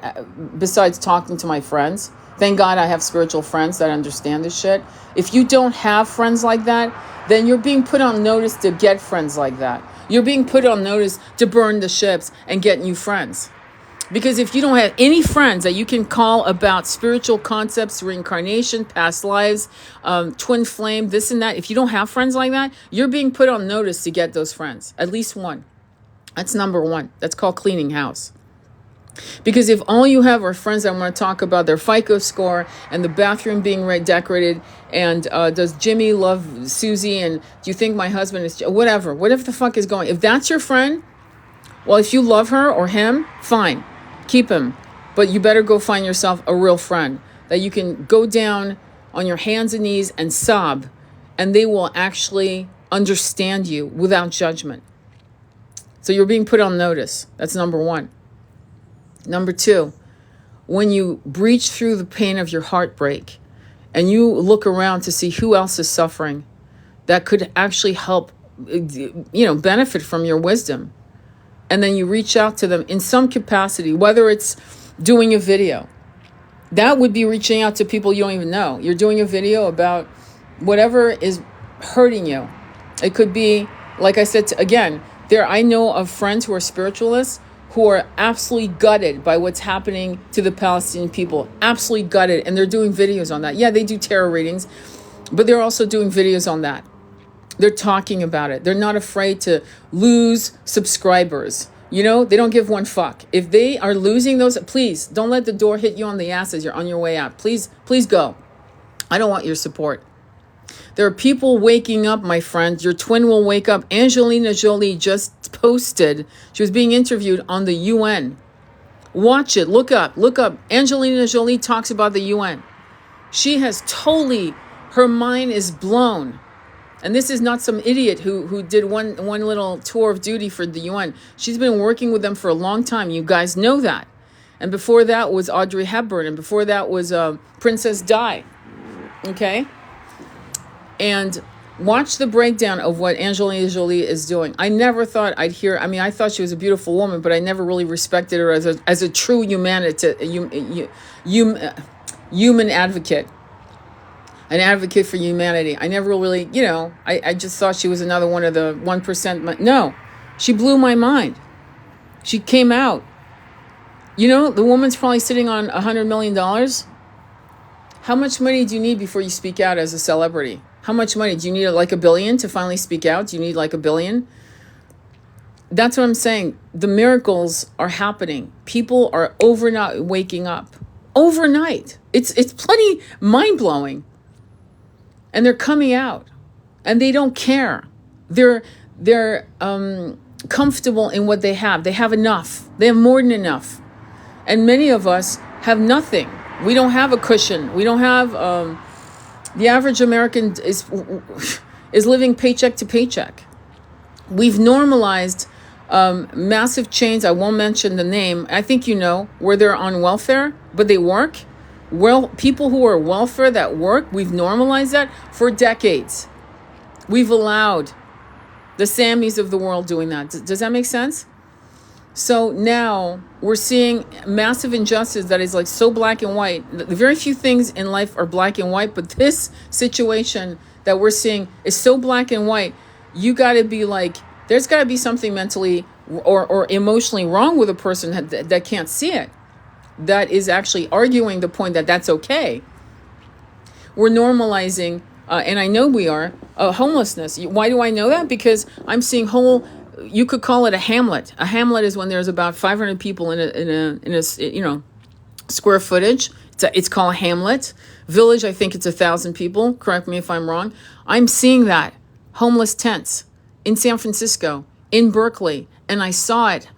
besides talking to my friends, thank God I have spiritual friends that understand this shit. If you don't have friends like that, then you're being put on notice to get friends like that. You're being put on notice to burn the ships and get new friends. Because if you don't have any friends that you can call about spiritual concepts, reincarnation, past lives, twin flame, this and that, if you don't have friends like that, you're being put on notice to get those friends. At least one. That's number one. That's called cleaning house. Because if all you have are friends that want to talk about their FICO score and the bathroom being decorated, and does Jimmy love Susie, and do you think my husband is whatever the fuck is going, if that's your friend, well, if you love her or him, fine, keep him, but you better go find yourself a real friend that you can go down on your hands and knees and sob, and they will actually understand you without judgment. So you're being put on notice. That's number one. Number two, when you breach through the pain of your heartbreak and you look around to see who else is suffering, that could actually help benefit from your wisdom. And then you reach out to them in some capacity, whether it's doing a video. That would be reaching out to people you don't even know. You're doing a video about whatever is hurting you. It could be, like I said, again, I know of friends who are spiritualists who are absolutely gutted by what's happening to the Palestinian people. Absolutely gutted. And they're doing videos on that. Yeah, they do tarot readings, but they're also doing videos on that. They're talking about it. They're not afraid to lose subscribers. They don't give one fuck. If they are losing those, please don't let the door hit you on the ass as you're on your way out. Please go. I don't want your support. There are people waking up, my friend. Your twin will wake up. Angelina Jolie just posted. She was being interviewed on the UN. Watch it. Look up. Angelina Jolie talks about the UN. She has her mind is blown. And this is not some idiot who did one little tour of duty for the UN. She's been working with them for a long time. You guys know that. And before that was Audrey Hepburn. And before that was Princess Di. Okay? And watch the breakdown of what Angelina Jolie is doing. I never thought I thought she was a beautiful woman, but I never really respected her as a true human advocate. An advocate for humanity. I never really, I just thought she was another one of the 1%. No, she blew my mind. She came out. The woman's probably sitting on $100 million. How much money do you need before you speak out as a celebrity? How much money? Do you need like $1 billion to finally speak out? Do you need like $1 billion? That's what I'm saying. The miracles are happening. People are overnight waking up. Overnight. It's plenty mind-blowing. And they're coming out, and they don't care. They're comfortable in what they have. They have enough. They have more than enough. And many of us have nothing. We don't have a cushion. We don't have. The average American is living paycheck to paycheck. We've normalized massive chains. I won't mention the name. I think where they're on welfare, but they work. Well, people who are welfare that work, we've normalized that for decades. We've allowed the Sammys of the world doing that. Does that make sense? So now we're seeing massive injustice that is like so black and white. Very few things in life are black and white, but this situation that we're seeing is so black and white. You got to be like, there's got to be something mentally or emotionally wrong with a person that can't see it. That is actually arguing the point that that's okay. We're normalizing, and I know we are, homelessness. Why do I know that? Because I'm seeing you could call it a hamlet. A hamlet is when there's about 500 people in a square footage. It's called a hamlet. Village, I think it's 1,000 people. Correct me if I'm wrong. I'm seeing that. Homeless tents in San Francisco, in Berkeley, and I saw it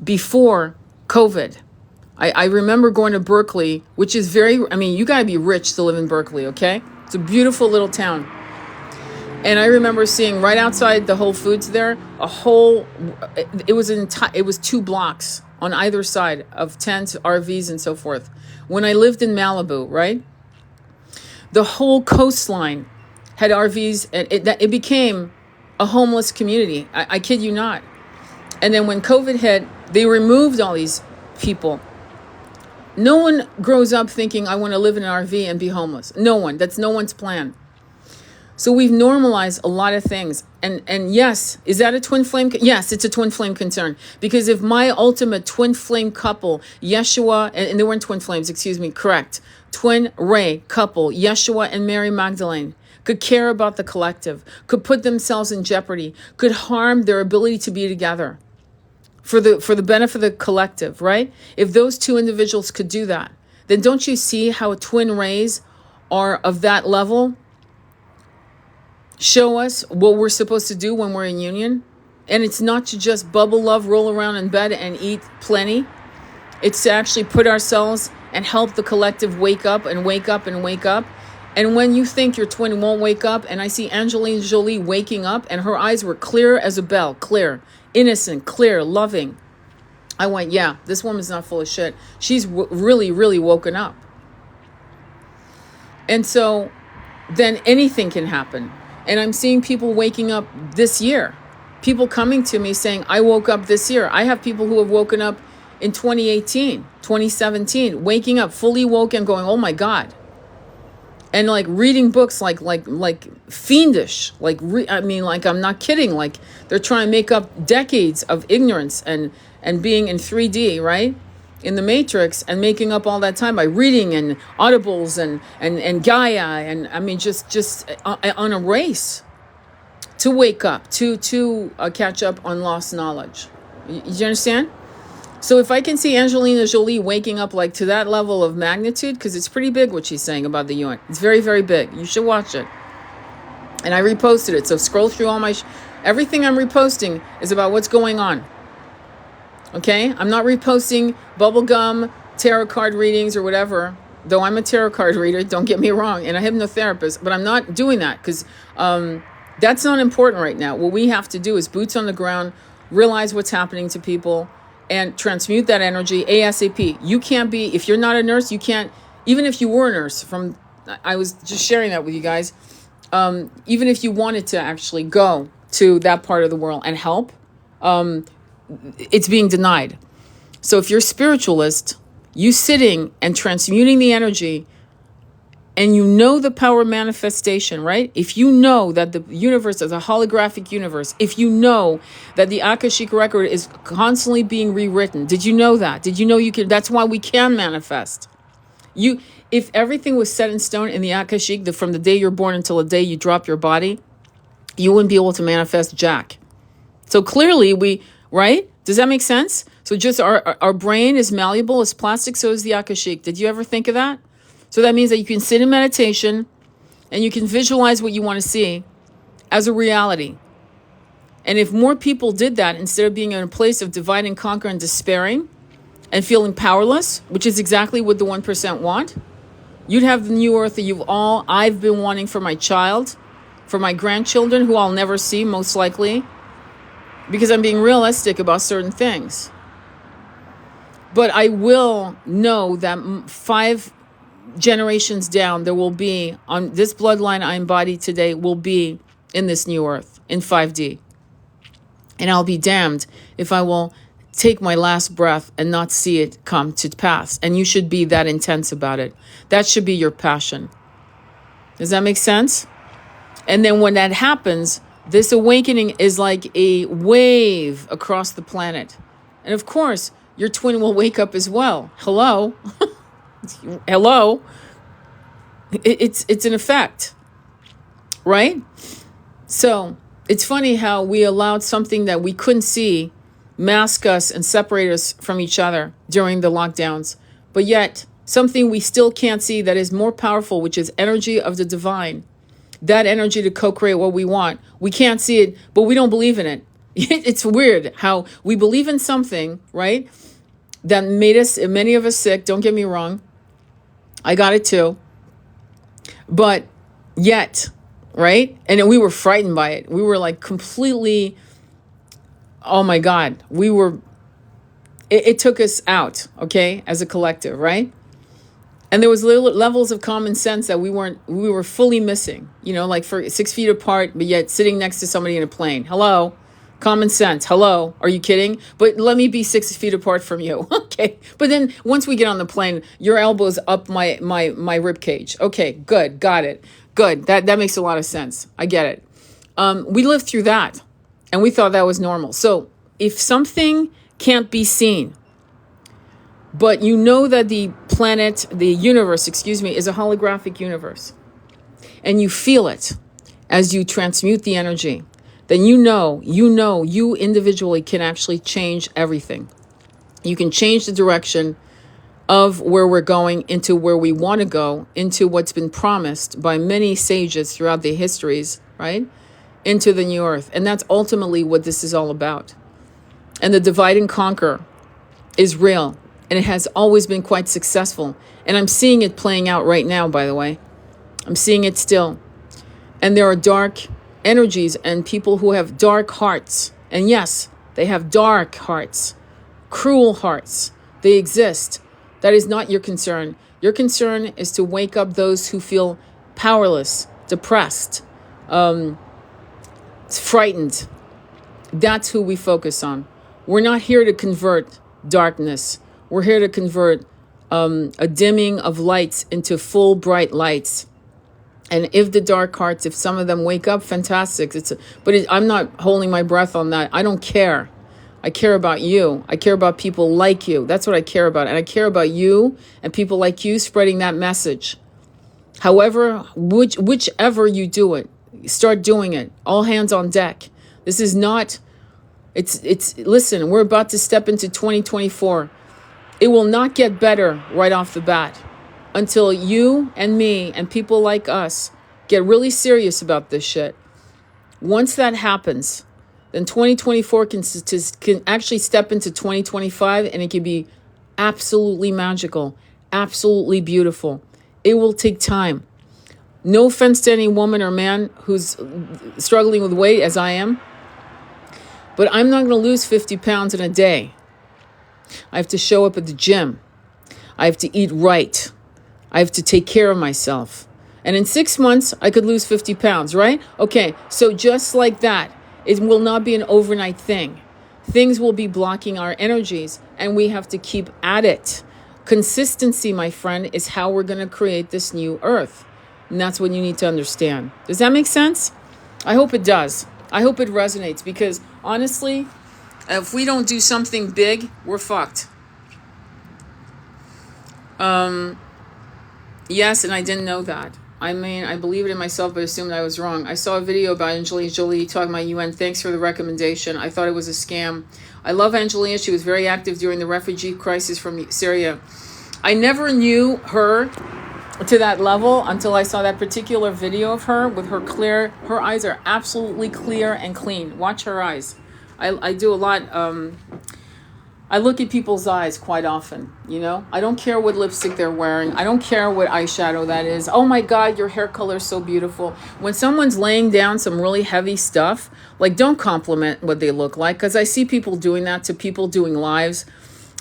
before COVID. I remember going to Berkeley, which is you got to be rich to live in Berkeley, okay? It's a beautiful little town. And I remember seeing right outside the Whole Foods there, it was 2 blocks on either side of tents, RVs, and so forth. When I lived in Malibu, right? The whole coastline had RVs, and it became a homeless community. I kid you not. And then when COVID hit, they removed all these people. No one grows up thinking, I want to live in an RV and be homeless. No one. That's no one's plan. So we've normalized a lot of things. And yes, is that a twin flame? Yes, it's a twin flame concern. Because if my ultimate twin flame couple, Yeshua, and they weren't twin flames, correct. Twin ray couple, Yeshua and Mary Magdalene, could care about the collective, could put themselves in jeopardy, could harm their ability to be together. For the benefit of the collective, right? If those 2 individuals could do that, then don't you see how twin rays are of that level? Show us what we're supposed to do when we're in union. And it's not to just bubble love, roll around in bed and eat plenty. It's to actually put ourselves and help the collective wake up and wake up and wake up. And when you think your twin won't wake up, and I see Angelina Jolie waking up and her eyes were clear as a bell, clear. Innocent, clear, loving. I went, yeah, this woman's not full of shit. She's really, really woken up. And so then anything can happen. And I'm seeing people waking up this year. People coming to me saying, I woke up this year. I have people who have woken up in 2018, 2017, waking up fully woke and going, oh my God. And like reading books like fiendish, I mean, like, I'm not kidding. Like they're trying to make up decades of ignorance and being in 3D, right? In the Matrix, and making up all that time by reading and audibles and Gaia. And I mean, just on a race to wake up, to catch up on lost knowledge. You understand? So if I can see Angelina Jolie waking up like to that level of magnitude, because it's pretty big what she's saying about the UN. It's very, very big. You should watch it. And I reposted it. So scroll through all my... everything I'm reposting is about what's going on. Okay? I'm not reposting bubblegum, tarot card readings or whatever. Though I'm a tarot card reader, don't get me wrong, and a hypnotherapist. But I'm not doing that because that's not important right now. What we have to do is boots on the ground, realize what's happening to people, and transmute that energy ASAP. You can't be, if you're not a nurse, you can't, even if you were a nurse, I was just sharing that with you guys, even if you wanted to actually go to that part of the world and help, it's being denied. So if you're a spiritualist, you sitting and transmuting the energy, and you know the power of manifestation, right? If you know that the universe is a holographic universe, if you know that the Akashic record is constantly being rewritten, did you know that? Did you know you could? That's why we can manifest. If everything was set in stone in the Akashic, from the day you're born until the day you drop your body, you wouldn't be able to manifest jack. So clearly right? Does that make sense? So just our brain is malleable, it's plastic, so is the Akashic. Did you ever think of that? So that means that you can sit in meditation and you can visualize what you want to see as a reality. And if more people did that, instead of being in a place of divide and conquer and despairing and feeling powerless, which is exactly what the 1% want, you'd have the new earth that I've been wanting for my child, for my grandchildren, who I'll never see, most likely, because I'm being realistic about certain things. But I will know that 5 generations down, there will be, on this bloodline I embody today, will be in this new earth, in 5D. And I'll be damned if I will take my last breath and not see it come to pass. And you should be that intense about it. That should be your passion. Does that make sense? And then when that happens, this awakening is like a wave across the planet. And of course, your twin will wake up as well. Hello? Hello? It's an effect, right? So it's funny how we allowed something that we couldn't see mask us and separate us from each other during the lockdowns. But yet, something we still can't see that is more powerful, which is energy of the divine. That energy to co-create what we want. We can't see it, but we don't believe in it. It's weird how we believe in something, right? That made many of us sick. Don't get me wrong. I got it too. But yet, right? And we were frightened by it. We were like completely, oh my God. It took us out, okay? As a collective, right? And there was levels of common sense that we were fully missing, like for 6 feet apart, but yet sitting next to somebody in a plane. Hello? Common sense. Hello? Are you kidding? But let me be 6 feet apart from you. Okay. But then once we get on the plane, your elbow's up my rib cage. Okay, good. Got it. Good. That makes a lot of sense. I get it. We lived through that and we thought that was normal. So if something can't be seen, but you know that the universe, is a holographic universe, and you feel it as you transmute the energy, then you individually can actually change everything. You can change the direction of where we're going into where we want to go, into what's been promised by many sages throughout the histories, right? Into the new earth. And that's ultimately what this is all about. And the divide and conquer is real. And it has always been quite successful. And I'm seeing it playing out right now, by the way. I'm seeing it still. And there are dark energies and people who have dark hearts. And yes, they have dark hearts, cruel hearts. They exist. That is not your concern. Your concern is to wake up those who feel powerless, depressed, frightened. That's who we focus on. We're not here to convert darkness. We're here to convert a dimming of lights into full bright lights. And if the dark hearts, if some of them wake up, fantastic. I'm not holding my breath on that. I don't care. I care about you. I care about people like you. That's what I care about. And I care about you and people like you spreading that message. However, whichever you do it, start doing it. All hands on deck. This is not, listen, we're about to step into 2024. It will not get better right off the bat until you and me and people like us get really serious about this shit. Once that happens, then 2024 can actually step into 2025, and it can be absolutely magical, absolutely beautiful. It will take time. No offense to any woman or man who's struggling with weight as I am, but I'm not going to lose 50 pounds in a day. I have to show up at the gym. I have to eat right. I have to take care of myself. And in 6 months, I could lose 50 pounds, right? Okay, so just like that, it will not be an overnight thing. Things will be blocking our energies, and we have to keep at it. Consistency, my friend, is how we're going to create this new earth. And that's what you need to understand. Does that make sense? I hope it does. I hope it resonates, because honestly, if we don't do something big, we're fucked. Yes, and I didn't know that. I mean, I believe it in myself, but assumed I was wrong. I saw a video about Angelina Jolie talking about UN. Thanks for the recommendation. I thought it was a scam. I love Angelina. She was very active during the refugee crisis from Syria. I never knew her to that level until I saw that particular video of her with her eyes are absolutely clear and clean. Watch her eyes. I do a lot. I look at people's eyes quite often, you know? I don't care what lipstick they're wearing. I don't care what eyeshadow that is. Oh my God, your hair color is so beautiful. When someone's laying down some really heavy stuff, like, don't compliment what they look like, because I see people doing that to people doing lives.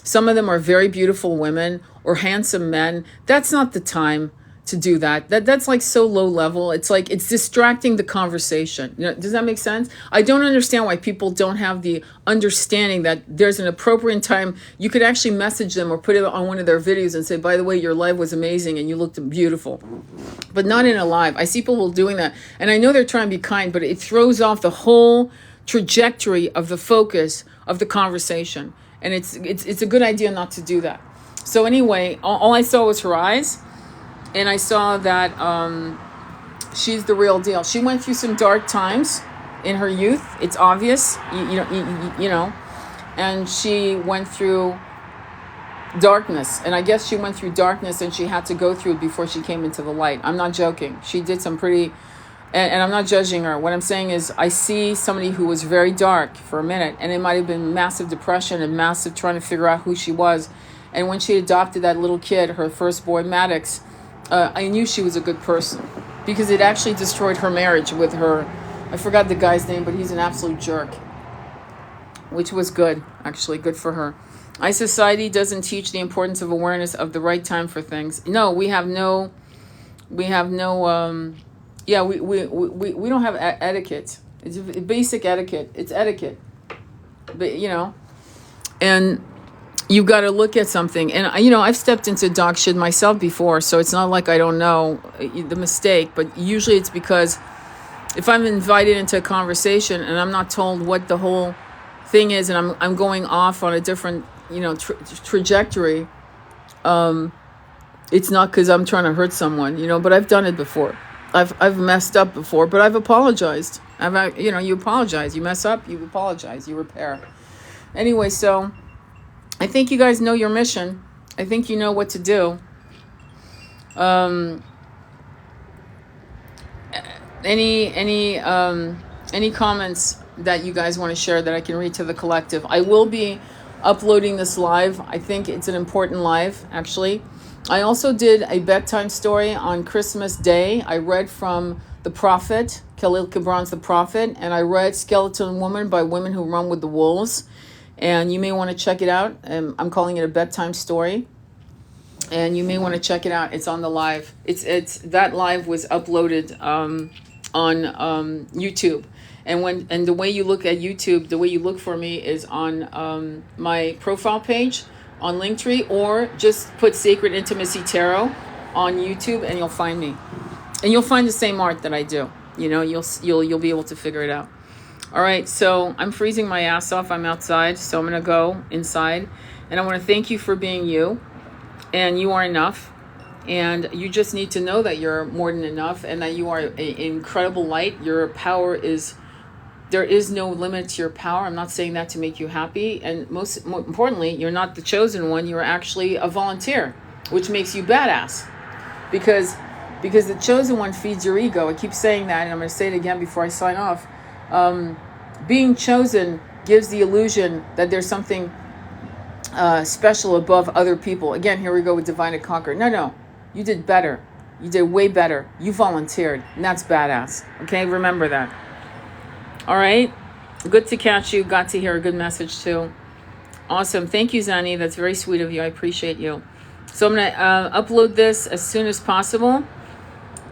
Some of them are very beautiful women or handsome men. That's not the time to do that. That's like so low level. It's like it's distracting the conversation. You know, does that make sense? I don't understand why people don't have the understanding that there's an appropriate time. You could actually message them or put it on one of their videos and say, by the way, your live was amazing and you looked beautiful. But not in a live. I see people doing that. And I know they're trying to be kind, but it throws off the whole trajectory of the focus of the conversation. And it's a good idea not to do that. So anyway, all I saw was her eyes. And I saw that she's the real deal. She went through some dark times in her youth. It's obvious, you know. And she went through darkness. And I guess she went through darkness and she had to go through it before she came into the light. I'm not joking. She did some pretty... And I'm not judging her. What I'm saying is I see somebody who was very dark for a minute. And it might have been massive depression and massive trying to figure out who she was. And when she adopted that little kid, her first boy, Maddox... I knew she was a good person because it actually destroyed her marriage with her. I forgot the guy's name, but he's an absolute jerk, which was good, actually, good for her. Our society doesn't teach the importance of awareness of the right time for things. No, we don't have etiquette. It's basic etiquette. It's etiquette, but you know, and you've got to look at something. And, you know, I've stepped into dog shit myself before, so it's not like I don't know the mistake. But usually it's because if I'm invited into a conversation and I'm not told what the whole thing is and I'm going off on a different, you know, trajectory, it's not because I'm trying to hurt someone, you know, but I've done it before. I've messed up before, but I've apologized. You apologize. You mess up, you apologize, you repair. Anyway, so... I think you guys know your mission. I think you know what to do. Any comments that you guys want to share that I can read to the collective? I will be uploading this live. I think it's an important live, actually. I also did a bedtime story on Christmas Day. I read from The Prophet, Khalil Gibran's The Prophet, and I read Skeleton Woman by Women Who Run with the Wolves. And you may want to check it out. I'm calling it a bedtime story. And you may want to check it out. It's on the live. It's that live was uploaded on on YouTube. And the way you look at YouTube, the way you look for me is on my profile page on Linktree, or just put Sacred Intimacy Tarot on YouTube and you'll find me. And you'll find the same art that I do. You know, you'll be able to figure it out. All right, so I'm freezing my ass off. I'm outside, so I'm going to go inside. And I want to thank you for being you. And you are enough. And you just need to know that you're more than enough and that you are an incredible light. Your power is, there is no limit to your power. I'm not saying that to make you happy. And more importantly, you're not the chosen one. You're actually a volunteer, which makes you badass. Because the chosen one feeds your ego. I keep saying that, and I'm going to say it again before I sign off. Being chosen gives the illusion that there's something special above other people. Again, here we go with Divine to Conquer. No. You did better. You did way better. You volunteered. And that's badass. Okay? Remember that. All right? Good to catch you. Got to hear a good message too. Awesome. Thank you, Zani. That's very sweet of you. I appreciate you. So I'm going to upload this as soon as possible.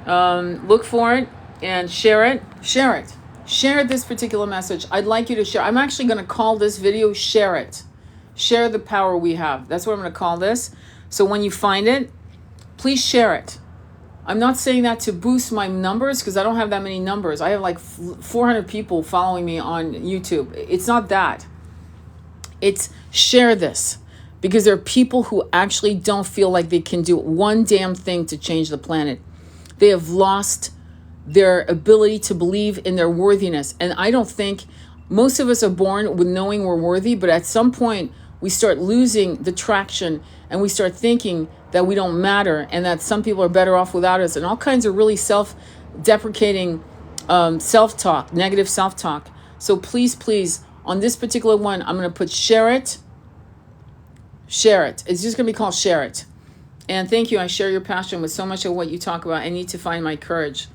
Look for it and share it. Share it. Share this particular message. I'd like you to share. I'm actually going to call this video Share It. Share the power we have. That's what I'm going to call this. So when you find it, please share it. I'm not saying that to boost my numbers because I don't have that many numbers. I have like 400 people following me on YouTube. It's not that. It's share this because there are people who actually don't feel like they can do one damn thing to change the planet. They have lost their ability to believe in their worthiness. And I don't think most of us are born with knowing we're worthy, but at some point we start losing the traction and we start thinking that we don't matter and that some people are better off without us, and all kinds of really self-deprecating self-talk, negative self-talk. So please, on this particular one, I'm going to put share it. Share it. It's just going to be called Share It. And thank you. I share your passion with so much of what you talk about. I need to find my courage.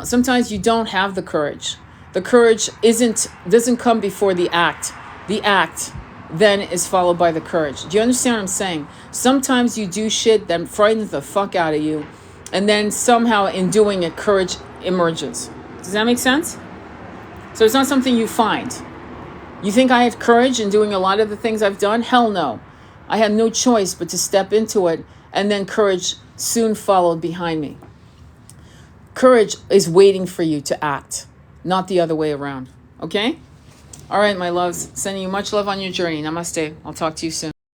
Sometimes you don't have the courage. The courage doesn't come before the act. The act then is followed by the courage. Do you understand what I'm saying? Sometimes you do shit that frightens the fuck out of you, and then somehow in doing it, courage emerges. Does that make sense? So it's not something you find. You think I had courage in doing a lot of the things I've done? Hell no. I had no choice but to step into it, and then courage soon followed behind me. Courage is waiting for you to act, not the other way around. Okay? All right, my loves. Sending you much love on your journey. Namaste. I'll talk to you soon.